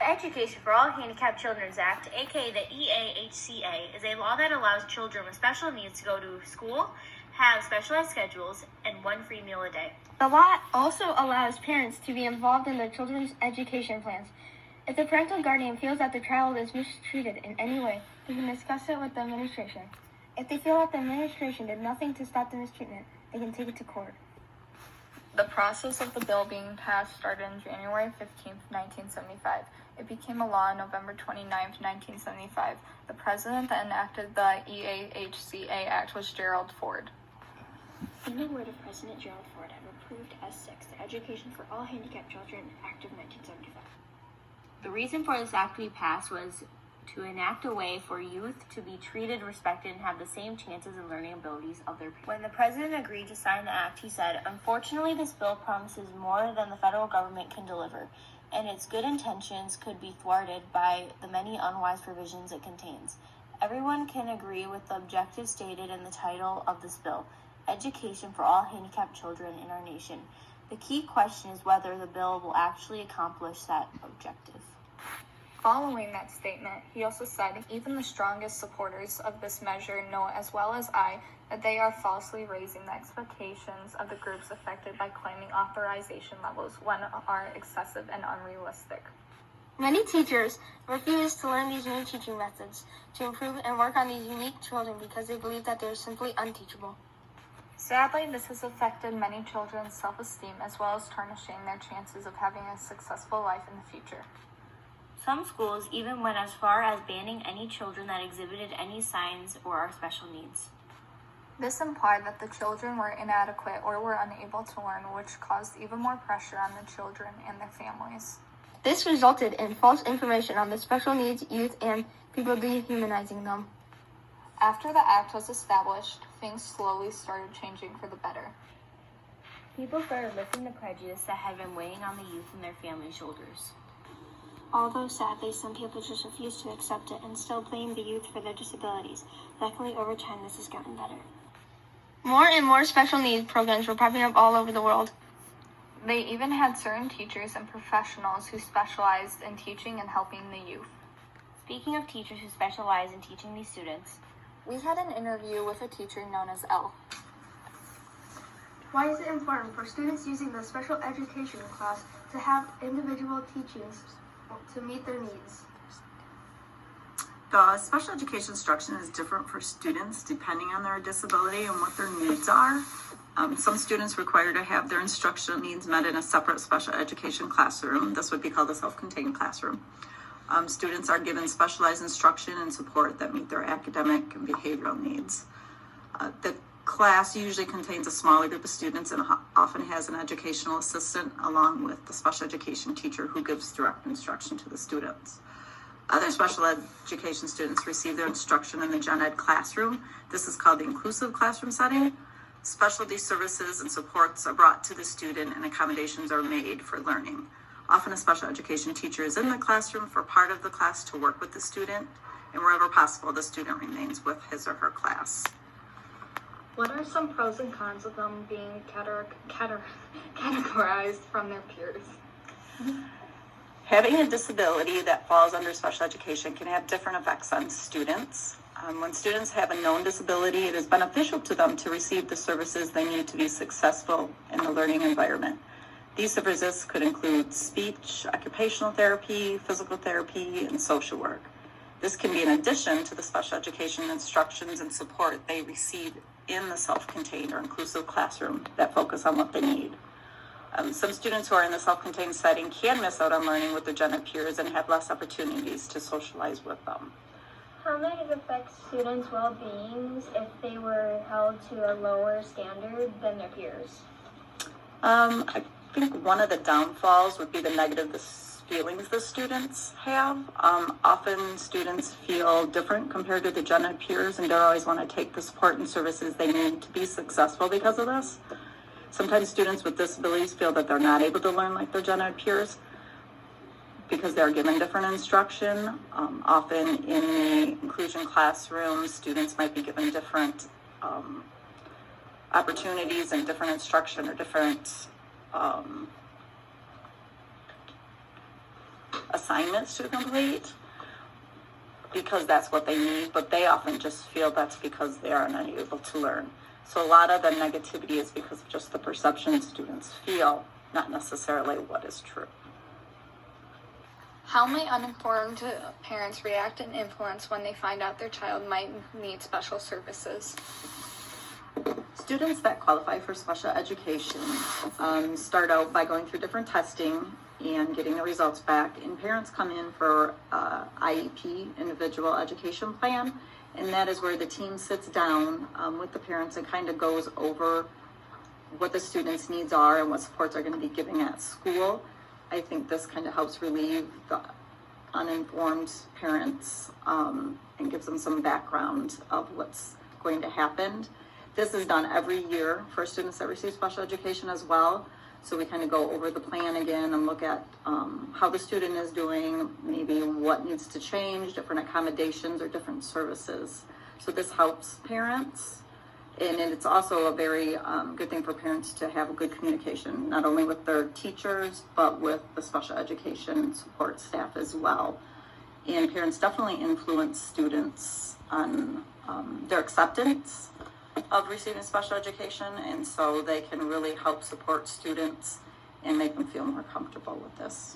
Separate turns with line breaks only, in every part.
The Education for All Handicapped Children's Act, aka the EAHCA, is a law that allows children with special needs to go to school, have specialized schedules, and 1 free meal a day.
The law also allows parents to be involved in their children's education plans. If the parental guardian feels that the child is mistreated in any way, they can discuss it with the administration. If they feel that the administration did nothing to stop the mistreatment, they can take it to court.
The process of the bill being passed started on January 15, 1975. It became a law on November 29, 1975. The president that enacted the EAHCA Act was Gerald Ford.
In the word of President Gerald Ford, have approved S6, the Education for All Handicapped Children Act of 1975.
The reason for this act to be passed was to enact a way for youth to be treated, respected, and have the same chances and learning abilities of their peers. When the president agreed to sign the act, he said, "Unfortunately, this bill promises more than the federal government can deliver, and its good intentions could be thwarted by the many unwise provisions it contains. Everyone can agree with the objectives stated in the title of this bill, Education for All Handicapped Children in our nation. The key question is whether the bill will actually accomplish that objective."
Following that statement, he also said, "Even the strongest supporters of this measure know as well as I that they are falsely raising the expectations of the groups affected by claiming authorization levels when are excessive and unrealistic."
Many teachers refuse to learn these new teaching methods to improve and work on these unique children because they believe that they are simply unteachable.
Sadly, this has affected many children's self-esteem as well as tarnishing their chances of having a successful life in the future.
Some schools even went as far as banning any children that exhibited any signs or are special needs.
This implied that the children were inadequate or were unable to learn, which caused even more pressure on the children and their families.
This resulted in false information on the special needs youth and people dehumanizing them.
After the act was established, things slowly started changing for the better.
People started lifting the prejudice that had been weighing on the youth and their families' shoulders.
Although sadly, some people just refuse to accept it and still blame the youth for their disabilities. Luckily, over time, this has gotten better. More and more special needs programs were popping up all over the world.
They even had certain teachers and professionals who specialized in teaching and helping the youth.
Speaking of teachers who specialize in teaching these students,
we had an interview with a teacher known as Elle.
Why is it important for students using the special education class to have individual teachings to meet their needs?
The special education instruction is different for students depending on their disability and what their needs are. Some students require to have their instructional needs met in a separate special education classroom. This would be called a self-contained classroom. Students are given specialized instruction and support that meet their academic and behavioral needs. The class usually contains a smaller group of students and often has an educational assistant along with the special education teacher who gives direct instruction to the students. Other special education students receive their instruction in the gen ed classroom. This is called the inclusive classroom setting. Specialty services and supports are brought to the student and accommodations are made for learning. Often a special education teacher is in the classroom for part of the class to work with the student, and wherever possible, the student remains with his or her class.
What are some pros and cons of them being categorized from their peers?
Having a disability that falls under special education can have different effects on students. When students have a known disability, it is beneficial to them to receive the services they need to be successful in the learning environment. These services could include speech, occupational therapy, physical therapy, and social work. This can be in addition to the special education instructions and support they receive in the self-contained or inclusive classroom that focus on what they need. Some students who are in the self-contained setting can miss out on learning with their gen ed peers and have less opportunities to socialize with them.
How might it affect students' well-being if they were held to a lower standard than their peers?
I think one of the downfalls would be the negative feelings the students have. Often students feel different compared to the gen ed peers and don't always want to take the support and services they need to be successful because of this. Sometimes students with disabilities feel that they're not able to learn like their gen ed peers because they're given different instruction. Often in the inclusion classroom, students might be given different opportunities and different instruction or different assignments to complete because that's what they need, but they often just feel that's because they are unable to learn. So a lot of the negativity is because of just the perception students feel, not necessarily what is true.
How may uninformed parents react and influence when they find out their child might need special services?
Students that qualify for special education start out by going through different testing and getting the results back, and parents come in for IEP, individual education plan, and that is where the team sits down with the parents and kind of goes over what the students' needs are and what supports are going to be given at school. I think this kind of helps relieve the uninformed parents and gives them some background of what's going to happen. This is done every year for students that receive special education as well. So we kind of go over the plan again and look at how the student is doing, maybe what needs to change, different accommodations or different services. So this helps parents. And it's also a very good thing for parents to have a good communication, not only with their teachers, but with the special education support staff as well. And parents definitely influence students on their acceptance of receiving special education, and so they can really help support students and make them feel more comfortable with this.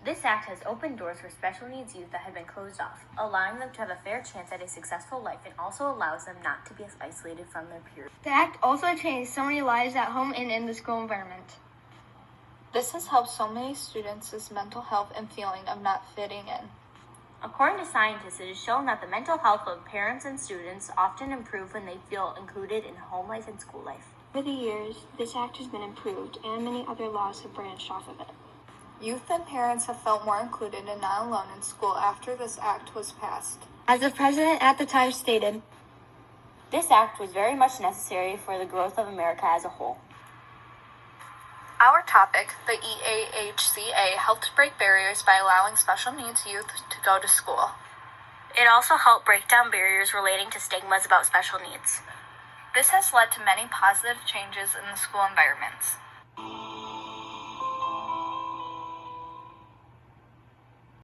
This act has opened doors for special needs youth that had been closed off, allowing them to have a fair chance at a successful life, and also allows them not to be isolated from their peers.
The act also changed so many lives at home and in the school environment.
This has helped so many students' mental health and feeling of not fitting in.
According to scientists, it is shown that the mental health of parents and students often improve when they feel included in home life and school life.
Over the years, this act has been improved, and many other laws have branched off of it.
Youth and parents have felt more included and not alone in school after this act was passed.
As the president at the time stated,
This act was very much necessary for the growth of America as a whole.
Our topic, the EAHCA, helped break barriers by allowing special needs youth to go to school.
It also helped break down barriers relating to stigmas about special needs.
This has led to many positive changes in the school environments.